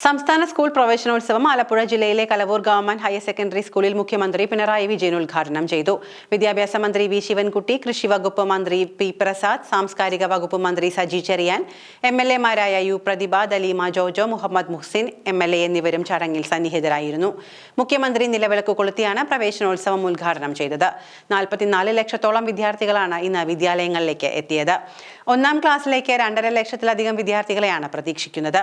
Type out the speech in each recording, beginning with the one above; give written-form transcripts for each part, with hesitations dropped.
സംസ്ഥാന സ്കൂൾ പ്രവേശനോത്സവം ആലപ്പുഴ ജില്ലയിലെ കലവൂർ ഗവൺമെന്റ് ഹയർ സെക്കൻഡറി സ്കൂളിൽ മുഖ്യമന്ത്രി പിണറായി വിജയൻ ഉദ്ഘാടനം ചെയ്തു. വിദ്യാഭ്യാസ മന്ത്രി വി ശിവൻകുട്ടി, കൃഷി വകുപ്പ് മന്ത്രി പി പ്രസാദ്, സാംസ്കാരിക വകുപ്പ് മന്ത്രി സജി ചെറിയാൻ, എംഎൽഎമാരായ യു പ്രതിഭ, ദലീമ ജോജോ, മുഹമ്മദ് മുഹ്സിൻ എംഎൽഎ എന്നിവരും ചടങ്ങിൽ സന്നിഹിതരായിരുന്നു. മുഖ്യമന്ത്രി നിലവിളക്ക് കൊളുത്തിയാണ് പ്രവേശനോത്സവം ഉദ്ഘാടനം ചെയ്തത്. 44 ലക്ഷത്തോളം വിദ്യാർത്ഥികളാണ് ഇന്ന് വിദ്യാലയങ്ങളിലേക്ക് എത്തിയത്. 1ാം ക്ലാസ്സിലേക്ക് 2.5 ലക്ഷത്തിലധികം വിദ്യാർത്ഥികളെയാണ് പ്രതീക്ഷിക്കുന്നത്.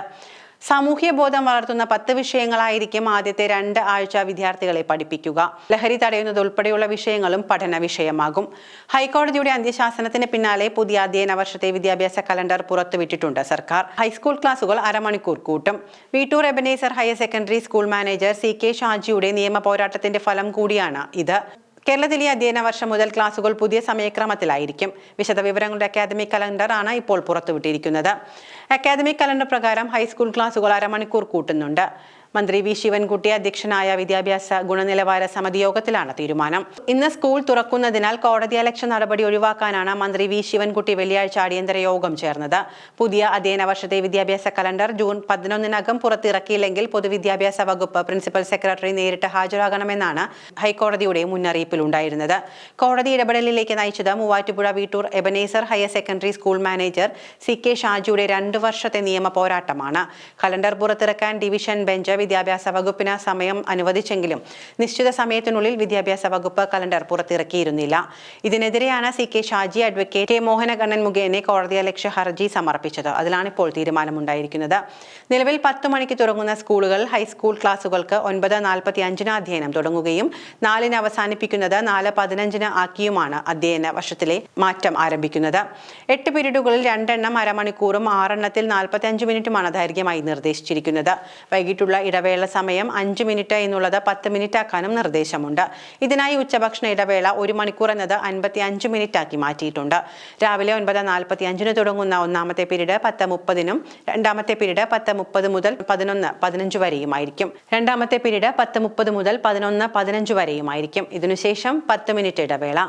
സാമൂഹ്യ ബോധം വളർത്തുന്ന 10 വിഷയങ്ങളായിരിക്കും ആദ്യത്തെ 2 ആഴ്ച വിദ്യാർത്ഥികളെ പഠിപ്പിക്കുക. ലഹരി തടയുന്നതുൾപ്പെടെയുള്ള വിഷയങ്ങളും പഠന വിഷയമാകും. ഹൈക്കോടതിയുടെ അന്ത്യശാസനത്തിന് പിന്നാലെ പുതിയ അധ്യയന വർഷത്തെ വിദ്യാഭ്യാസ കലണ്ടർ പുറത്തുവിട്ടിട്ടുണ്ട് സർക്കാർ. ഹൈസ്കൂൾ ക്ലാസുകൾ അരമണിക്കൂർ കൂട്ടും. Veettoor Ebenezer higher secondary school manager CK ഷാജിയുടെ നിയമ പോരാട്ടത്തിന്റെ ഫലം കൂടിയാണ് ഇത്. കേരളത്തിലെ അധ്യയന വർഷം മുതൽ ക്ലാസുകൾ പുതിയ സമയക്രമത്തിലായിരിക്കും. വിശദവിവരങ്ങളുടെ അക്കാദമിക് കലണ്ടർ ആണ് ഇപ്പോൾ പുറത്തുവിട്ടിരിക്കുന്നത്. അക്കാദമിക് കലണ്ടർ പ്രകാരം ഹൈസ്കൂൾ ക്ലാസുകൾ അരമണിക്കൂർ കൂട്ടുന്നുണ്ട്. മന്ത്രി വി ശിവൻകുട്ടി അധ്യക്ഷനായ വിദ്യാഭ്യാസ ഗുണനിലവാര സമിതി യോഗത്തിലാണ് തീരുമാനം. ഇന്ന് സ്കൂൾ തുറക്കുന്നതിനാൽ കോടതിയലക്ഷ്യ നടപടി ഒഴിവാക്കാനാണ് മന്ത്രി വി ശിവൻകുട്ടി വെള്ളിയാഴ്ച അടിയന്തര യോഗം ചേർന്നത്. പുതിയ അധ്യയന വർഷത്തെ വിദ്യാഭ്യാസ കലണ്ടർ ജൂൺ 11-നകം പുറത്തിറക്കിയില്ലെങ്കിൽ പൊതുവിദ്യാഭ്യാസ വകുപ്പ് പ്രിൻസിപ്പൽ സെക്രട്ടറി നേരിട്ട് ഹാജരാകണമെന്നാണ് ഹൈക്കോടതിയുടെ മുന്നറിയിപ്പിലുണ്ടായിരുന്നത്. കോടതി ഇടപെടലിലേക്ക് നയിച്ചത് Muvattupuzha Veettoor Ebenezer higher secondary school manager CK ഷാജിയുടെ 2 വർഷത്തെ നിയമ പോരാട്ടമാണ്. കലണ്ടർ പുറത്തിറക്കാൻ ഡിവിഷൻ ബെഞ്ച് വിദ്യാഭ്യാസ വകുപ്പിന് സമയം അനുവദിച്ചെങ്കിലും നിശ്ചിത സമയത്തിനുള്ളിൽ വിദ്യാഭ്യാസ വകുപ്പ് കലണ്ടർ പുറത്തിറക്കിയിരുന്നില്ല. ഇതിനെതിരെയാണ് CK Shaji advocate K Mohanakannan മുഖേന കോടതിയലക്ഷ്യ ഹർജി സമർപ്പിച്ചത്. അതിലാണ് ഇപ്പോൾ തീരുമാനമുണ്ടായിരിക്കുന്നത്. നിലവിൽ 10 മണിക്ക് തുടങ്ങുന്ന സ്കൂളുകൾ ഹൈസ്കൂൾ ക്ലാസുകൾക്ക് 9:45 അധ്യയനം തുടങ്ങുകയും 4-ന് അവസാനിപ്പിക്കുന്നത് 4:15 ആക്കിയുമാണ് അധ്യയന വർഷത്തിലെ മാറ്റം ആരംഭിക്കുന്നത്. 8 പീരീഡുകളിൽ 2 എണ്ണം അരമണിക്കൂറും 6 എണ്ണത്തിൽ 45 മിനിറ്റുമാണ് ദൈർഘ്യമായി നിർദ്ദേശിച്ചിരിക്കുന്നത്. വൈകിട്ടുള്ള ഇടവേള സമയം 5 മിനിറ്റ് എന്നുള്ളത് 10 മിനിറ്റ് ആക്കാനും നിർദ്ദേശമുണ്ട്. ഇതിനായി ഉച്ചഭക്ഷണ ഇടവേള 1 മണിക്കൂർ എന്നത് 55 മിനിറ്റ് ആക്കി മാറ്റിയിട്ടുണ്ട്. രാവിലെ 9:45 തുടങ്ങുന്ന 1ാമത്തെ പീരീഡ് 10:30-നും 2ാമത്തെ പീരീഡ് 10:30 മുതൽ 11:15 വരെയുമായിരിക്കും. 2ാമത്തെ പീരീഡ് 10:30 മുതൽ 11:15 വരെയുമായിരിക്കും. ഇതിനുശേഷം 10 മിനിറ്റ് ഇടവേള.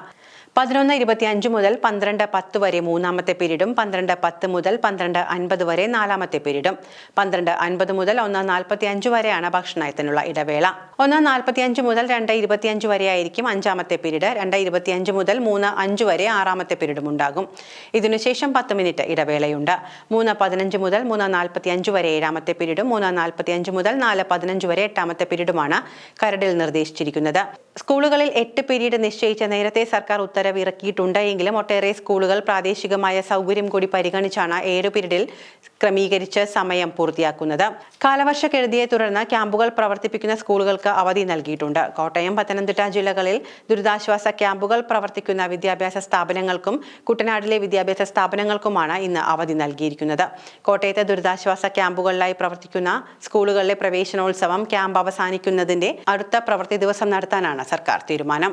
11:25 മുതൽ 12:10 വരെ 3ാമത്തെ പീരീഡും 12:10 മുതൽ 12:50 വരെ 4ാമത്തെ പീരീഡും 12:50 മുതൽ 1:45 വരെയാണ് ഭക്ഷണത്തിനുള്ള ഇടവേള. 1:45 മുതൽ 2:25 വരെയായിരിക്കും 5ാമത്തെ പീരീഡ്. 2:25 മുതൽ 3:05 വരെ 6ാമത്തെ പീരീഡും ഉണ്ടാകും. ഇതിനുശേഷം 10 മിനിറ്റ് ഇടവേളയുണ്ട്. 3:15 മുതൽ 3:45 വരെ 7ാമത്തെ പീരീഡും 3:45 മുതൽ 4:15 വരെ 8ാമത്തെ പീരീഡുമാണ് കരടിൽ നിർദ്ദേശിച്ചിരിക്കുന്നത്. സ്കൂളുകളിൽ 8 പീരീഡ് നിശ്ചയിച്ച നേരത്തെ സർക്കാർ ഉത്തരവ് ഇറക്കിയിട്ടുണ്ട്. എങ്കിലും ഒട്ടേറെ സ്കൂളുകൾ പ്രാദേശികമായ സൗകര്യം കൂടി പരിഗണിച്ചാണ് 7 പീരീഡിൽ ക്രമീകരിച്ച് സമയം പൂർത്തിയാക്കുന്നത്. കാലവർഷക്കെടുതിയെ തുടർന്ന് ക്യാമ്പുകൾ പ്രവർത്തിപ്പിക്കുന്ന സ്കൂളുകൾക്ക് അവധി നൽകിയിട്ടുണ്ട്. കോട്ടയം, പത്തനംതിട്ട ജില്ലകളിൽ ദുരിതാശ്വാസ ക്യാമ്പുകൾ പ്രവർത്തിക്കുന്ന വിദ്യാഭ്യാസ സ്ഥാപനങ്ങൾക്കും കുട്ടനാട്ടിലെ വിദ്യാഭ്യാസ സ്ഥാപനങ്ങൾക്കുമാണ് ഇന്ന് അവധി നൽകിയിരിക്കുന്നത്. കോട്ടയത്തെ ദുരിതാശ്വാസ ക്യാമ്പുകളിലായി പ്രവർത്തിക്കുന്ന സ്കൂളുകളിലെ പ്രവേശനോത്സവം ക്യാമ്പ് അവസാനിക്കുന്നതിന്റെ അടുത്ത പ്രവൃത്തി ദിവസം നടത്താനാണ് സർക്കാർ തീരുമാനം.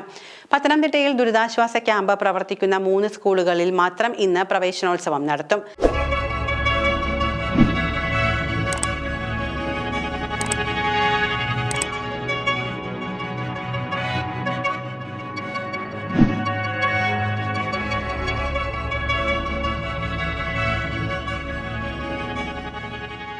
പത്തനംതിട്ടയിൽ ദുരിതാശ്വാസ ക്യാമ്പ് പ്രവർത്തിക്കുന്ന 3 സ്കൂളുകളിൽ മാത്രം ഇന്ന് പ്രവേശനോത്സവം നടത്തും.